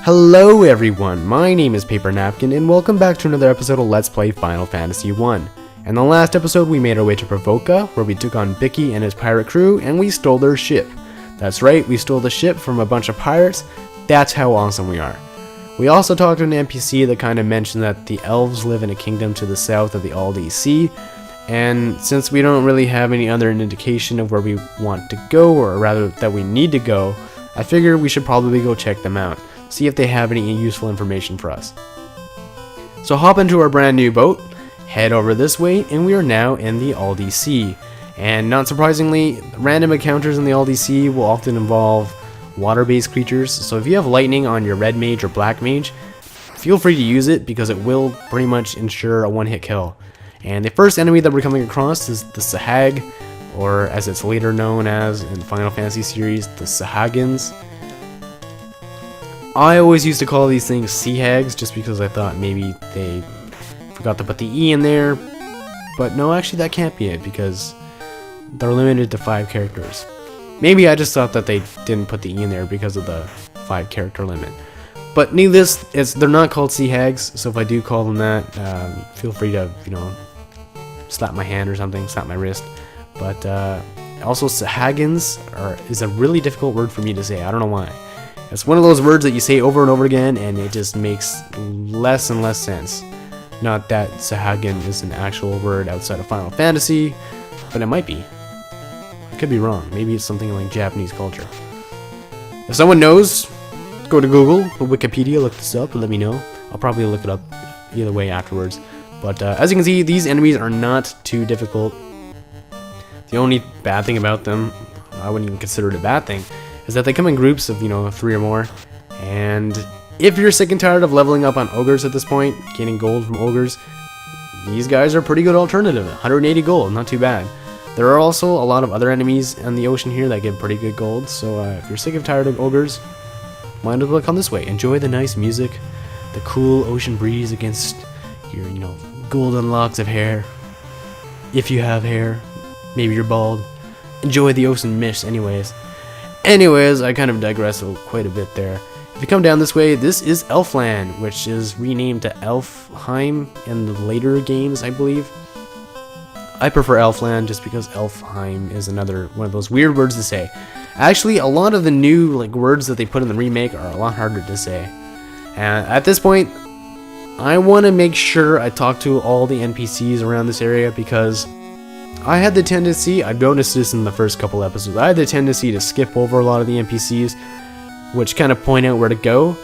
Hello everyone, my name is PaperNapkin and welcome back to another episode of Let's Play Final Fantasy 1. In the last episode we made our way to Pravoka, where we took on Bicky and his pirate crew and we stole their ship. That's right, we stole the ship from a bunch of pirates. That's how awesome we are. We also talked to an NPC that kind of mentioned that the elves live in a kingdom to the south of the Aldi Sea, and since we don't really have any other indication of where we want to go, or rather that we need to go, I figure we should probably go check them out. See if they have any useful information for us. So hop into our brand new boat, head over this way, and we are now in the Aldi Sea. And not surprisingly, random encounters in the Aldi Sea will often involve water-based creatures, so if you have lightning on your red mage or black mage, feel free to use it because it will pretty much ensure a one-hit kill. And the first enemy that we're coming across is the Sahag, or as it's later known as in Final Fantasy series, the Sahagins. I always used to call these things sea hags just because I thought maybe they forgot to put the E in there, but no, actually that can't be it because they're limited to 5 characters. Maybe I just thought that they didn't put the E in there because of the 5 character limit. But needless, they're not called sea hags, so if I do call them that, feel free to, slap my hand or something, slap my wrist. But also Sahagins is a really difficult word for me to say, I don't know why. It's one of those words that you say over and over again and it just makes less and less sense. Not that Sahagin is an actual word outside of Final Fantasy, but it might be. I could be wrong. Maybe it's something like Japanese culture. If someone knows, go to Google or Wikipedia, look this up and let me know. I'll probably look it up either way afterwards. But as you can see, these enemies are not too difficult. The only bad thing about them, I wouldn't even consider it a bad thing, is that they come in groups of, 3 or more, and if you're sick and tired of leveling up on ogres at this point, gaining gold from ogres, these guys are a pretty good alternative. 180 gold, not too bad. There are also a lot of other enemies in the ocean here that give pretty good gold, so if you're sick and tired of ogres, might as well come this way. Enjoy the nice music, the cool ocean breeze against your, golden locks of hair. If you have hair, maybe you're bald. Enjoy the ocean mist anyways. Anyways, I kind of digress quite a bit there. If you come down this way, this is Elfland, which is renamed to Elfheim in the later games, I believe. I prefer Elfland just because Elfheim is another one of those weird words to say. Actually, a lot of the new words that they put in the remake are a lot harder to say. And at this point, I want to make sure I talk to all the NPCs around this area because I had the tendency, I noticed this in the first couple episodes, I had the tendency to skip over a lot of the NPCs, which kind of point out where to go,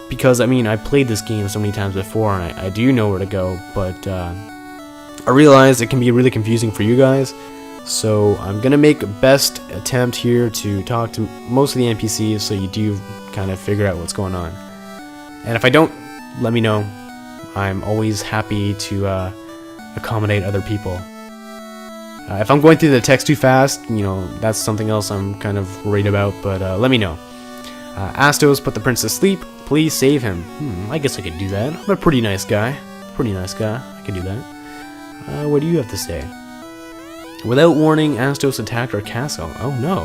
because I played this game so many times before and I do know where to go, but I realize it can be really confusing for you guys, so I'm going to make a best attempt here to talk to most of the NPCs so you do kind of figure out what's going on. And if I don't, let me know. I'm always happy to accommodate other people. If I'm going through the text too fast, that's something else I'm kind of worried about, but let me know. Astos put the prince to sleep. Please save him. I guess I could do that. I'm a pretty nice guy. I can do that. What do you have to say? Without warning, Astos attacked our castle. Oh no.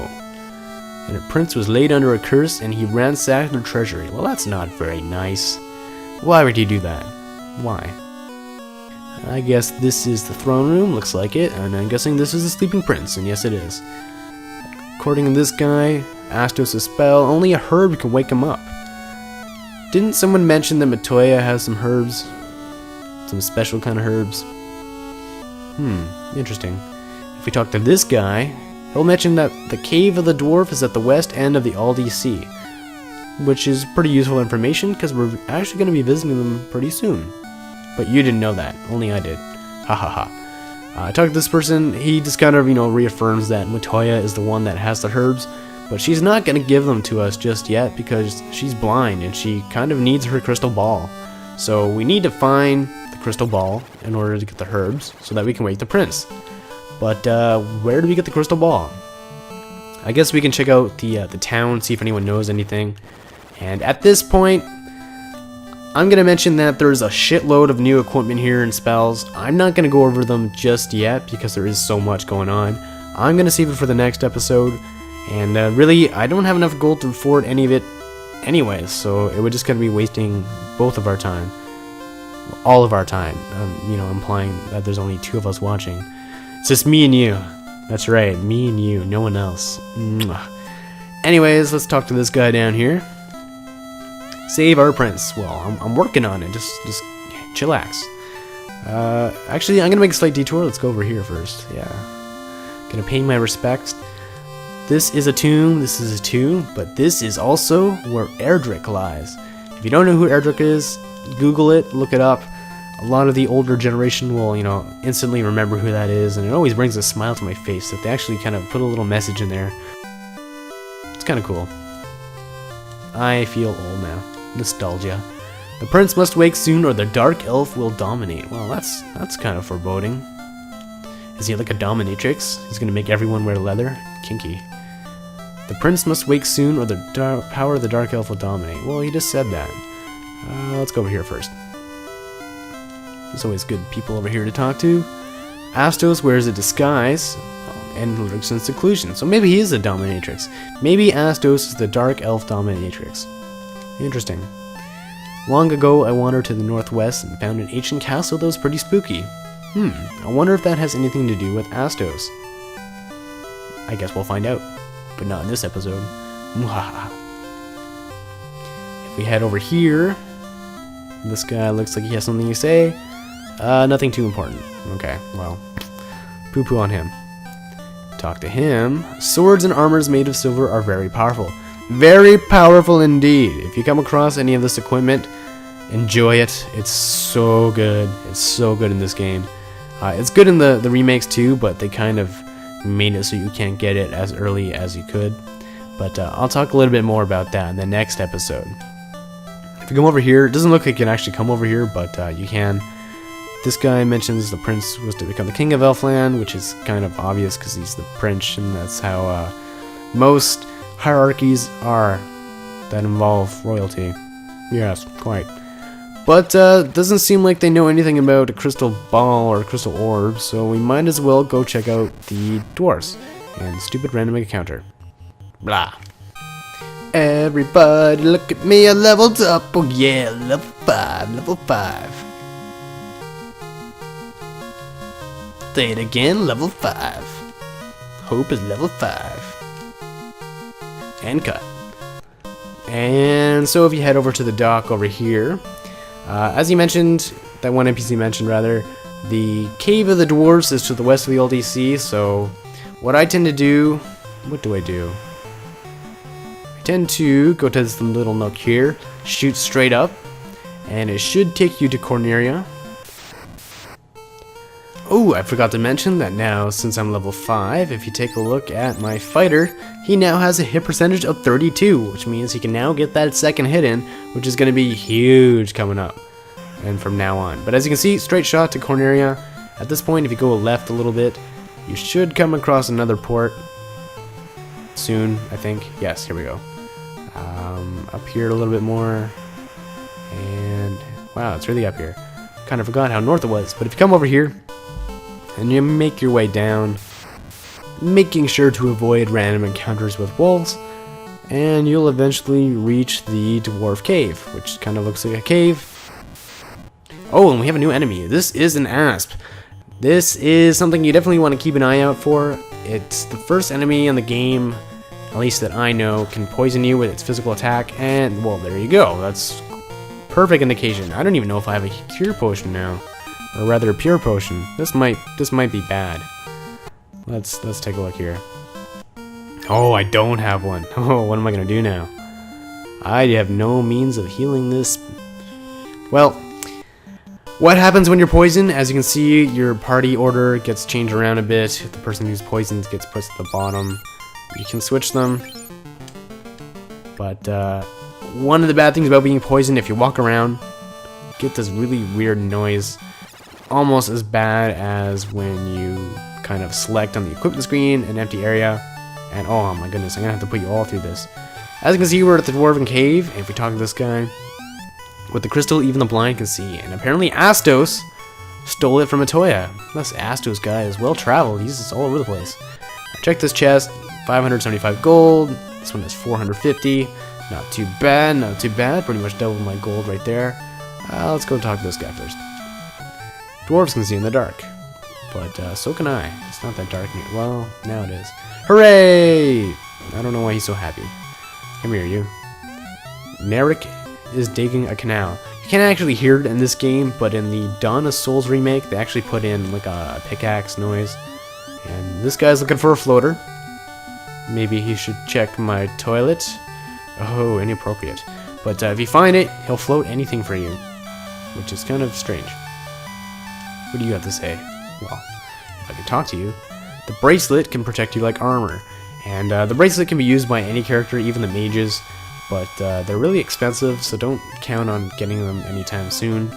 And the prince was laid under a curse and he ransacked the treasury. Well, that's not very nice. Why would he do that? Why? I guess this is the throne room, looks like it, and I'm guessing this is the sleeping prince, and yes it is. According to this guy, Astos' spell, only a herb can wake him up. Didn't someone mention that Matoya has some herbs? Some special kind of herbs? Interesting. If we talk to this guy, he'll mention that the cave of the Dwarf is at the west end of the Aldi Sea, which is pretty useful information because we're actually going to be visiting them pretty soon. But you didn't know that. Only I did. Ha ha ha. I talked to this person. He just kind of, reaffirms that Matoya is the one that has the herbs. But she's not going to give them to us just yet because she's blind and she kind of needs her crystal ball. So we need to find the crystal ball in order to get the herbs so that we can wake the prince. But where do we get the crystal ball? I guess we can check out the town, see if anyone knows anything. And at this point, I'm going to mention that there's a shitload of new equipment here and spells. I'm not going to go over them just yet because there is so much going on. I'm going to save it for the next episode. And really, I don't have enough gold to afford any of it anyways, so it would just kind of be wasting both of our time. All of our time, you know, implying that there's only 2 of us watching. It's just me and you. That's right, me and you, no one else. Mwah. Anyways, let's talk to this guy down here. Save our prince. Well, I'm working on it. Just chillax. Actually, I'm gonna make a slight detour. Let's go over here first. Yeah, gonna pay my respects. This is a tomb. This is a tomb, but this is also where Erdrick lies. If you don't know who Erdrick is, Google it, look it up. A lot of the older generation will, you know, instantly remember who that is, and it always brings a smile to my face that they actually kind of put a little message in there. It's kind of cool. I feel old now. Nostalgia. The prince must wake soon or the dark elf will dominate. Well, that's kind of foreboding. Is he like a dominatrix? He's gonna make everyone wear leather? Kinky. The prince must wake soon or the power of the dark elf will dominate. Well, he just said that. Let's go over here first. There's always good people over here to talk to. Astos wears a disguise and lurks in seclusion. So maybe he is a dominatrix. Maybe Astos is the dark elf dominatrix. Interesting. Long ago, I wandered to the northwest and found an ancient castle that was pretty spooky. I wonder if that has anything to do with Astos. I guess we'll find out, but not in this episode. If we head over here, this guy looks like he has something to say. Nothing too important. Okay, well, poo-poo on him. Talk to him. Swords and armors made of silver are very powerful. Very powerful indeed. If you come across any of this equipment, enjoy it. It's so good. It's so good in this game. It's good in the remakes too, but they kind of made it so you can't get it as early as you could. But I'll talk a little bit more about that in the next episode. If you come over here, it doesn't look like you can actually come over here, but you can. This guy mentions the prince was to become the king of Elfland, which is kind of obvious because he's the prince, and that's how most hierarchies are that involve royalty. Yes, quite. But doesn't seem like they know anything about a crystal ball or a crystal orb, so we might as well go check out the dwarfs and stupid random encounter. Blah. Everybody look at me, I leveled up. Oh yeah, level 5, level 5. Say it again, level 5. Hope is level 5. And cut. And so if you head over to the dock over here, as you mentioned, that one NPC mentioned rather, the Cave of the Dwarves is to the west of the LDC, so what I tend to do, what do? I tend to go to this little nook here, shoot straight up, and it should take you to Corneria. Oh, I forgot to mention that now, since I'm level 5, if you take a look at my fighter, he now has a hit percentage of 32, which means he can now get that second hit in, which is going to be huge coming up, and from now on. But as you can see, straight shot to Corneria. At this point, if you go left a little bit, you should come across another port soon, I think. Yes, here we go. Up here a little bit more, and wow, it's really up here. Kind of forgot how north it was, but if you come over here, and you make your way down, making sure to avoid random encounters with wolves, and you'll eventually reach the dwarf cave, which kind of looks like a cave. Oh, and we have a new enemy. This is an asp. This is something you definitely want to keep an eye out for. It's the first enemy in the game, at least that I know, can poison you with its physical attack, and well, there you go. That's perfect indication. I don't even know if I have a cure potion now. Or rather, a pure potion. This might be bad. Let's take a look here. Oh, I don't have one. Oh, what am I gonna do now? I have no means of healing this. Well, what happens when you're poisoned? As you can see, your party order gets changed around a bit. The person who's poisoned gets put to the bottom. You can switch them. But one of the bad things about being poisoned, if you walk around, you get this really weird noise. Almost as bad as when you kind of select on the equipment screen an empty area, and oh my goodness, I'm gonna have to put you all through this. As you can see, we're at the Dwarven Cave, and if we talk to this guy, with the crystal even the blind can see, and apparently Astos stole it from Atoya. This Astos guy is well traveled, he's just all over the place. Check this chest, 575 gold, this one is 450, Not too bad, not too bad. Pretty much double my gold right there. Let's go talk to this guy first. Dwarves can see in the dark, but so can I. It's not that dark. Well, now it is. Hooray! I don't know why he's so happy. Come here, you. Narek is digging a canal. You can't actually hear it in this game, but in the Dawn of Souls remake, they actually put in like a pickaxe noise. And this guy's looking for a floater. Maybe he should check my toilet. Oh, inappropriate. But if you find it, he'll float anything for you, which is kind of strange. What do you have to say? Well, if I can talk to you, the bracelet can protect you like armor. And the bracelet can be used by any character, even the mages, but they're really expensive, so don't count on getting them anytime soon.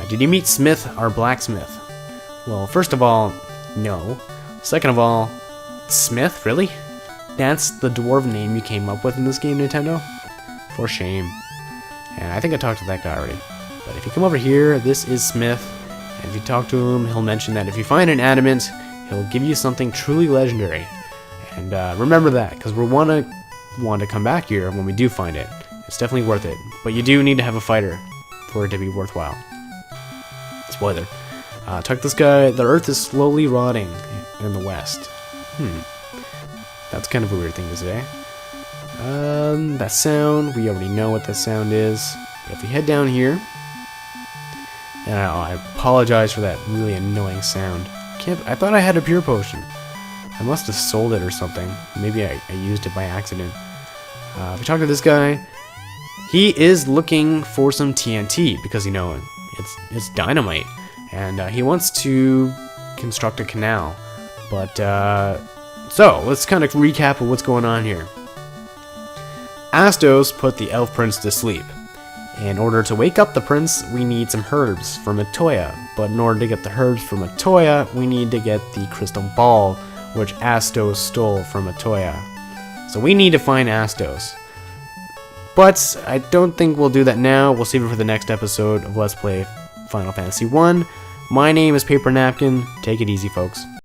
Did you meet Smith, our blacksmith? Well, first of all, no. Second of all, Smith, really? That's the dwarf name you came up with in this game, Nintendo? For shame. And I think I talked to that guy already. But if you come over here, this is Smith. And if you talk to him, he'll mention that if you find an adamant, he'll give you something truly legendary. And remember that, because we'll want to come back here when we do find it. It's definitely worth it. But you do need to have a fighter for it to be worthwhile. Spoiler. Talk to this guy. The earth is slowly rotting in the west. That's kind of a weird thing to say. That sound, we already know what that sound is. But if we head down here, and I apologize for that really annoying sound. I thought I had a pure potion. I must have sold it or something. Maybe I used it by accident. If we talk to this guy, he is looking for some TNT because, you know, it's dynamite. And he wants to construct a canal. But, so, let's kind of recap of what's going on here. Astos put the elf prince to sleep. In order to wake up the prince, we need some herbs from Atoya. But in order to get the herbs from Atoya, we need to get the crystal ball, which Astos stole from Atoya. So we need to find Astos. But I don't think we'll do that now. We'll save it for the next episode of Let's Play Final Fantasy 1. My name is PaperNapkin. Take it easy, folks.